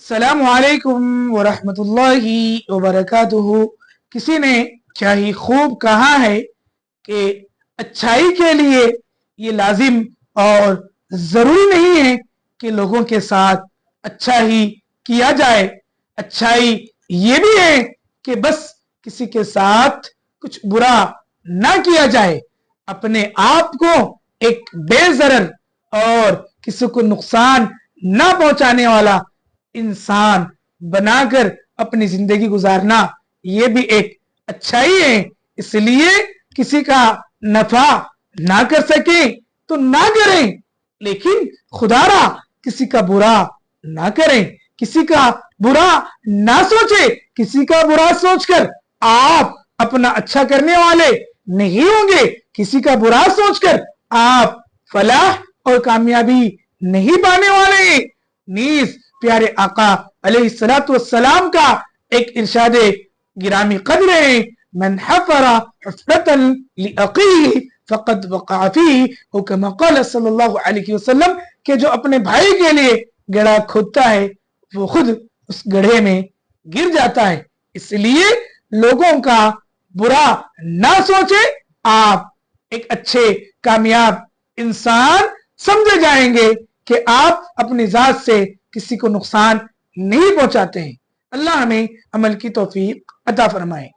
अस्सलामु अलैकुम वरहमतुल्लाहि वबरकातुहू। किसी ने क्या ही खूब कहा है कि अच्छाई के लिए ये लाजिम और जरूरी नहीं है कि लोगों के साथ अच्छा ही किया जाए। अच्छाई ये भी है कि बस किसी के साथ कुछ बुरा ना किया जाए। अपने आप को एक बेज़रर और किसी को नुकसान ना पहुंचाने वाला इंसान बनाकर अपनी जिंदगी गुजारना ये भी एक अच्छाई है। इसलिए किसी का नफा ना कर सके तो ना करें, लेकिन खुदारा किसी का बुरा ना करें। किसी का बुरा ना सोचे, किसी का बुरा सोचकर आप अपना अच्छा करने वाले नहीं होंगे। किसी का बुरा सोचकर आप फलाह और कामयाबी नहीं पाने वाले। नीज प्यारे आका अलैहिस्सलातु वस्सलाम का एक इरशादे गिरामी कद्र है, मन हफरा हुफरतन लिअखीही फक़द वक़अ फ़ीही, हो कमा क़ाल सल्लल्लाहु अलैहि वसल्लम, कि जो अपने भाई के लिए गड्ढा खोदता है वो खुद उस गड्ढे में गिर जाता है। इसलिए लोगों का बुरा ना सोचे, आप एक अच्छे कामयाब इंसान समझे जाएंगे कि आप अपनी जात से किसी को नुकसान नहीं पहुंचाते हैं। अल्लाह हमें अमल की तौफीक अता फरमाए।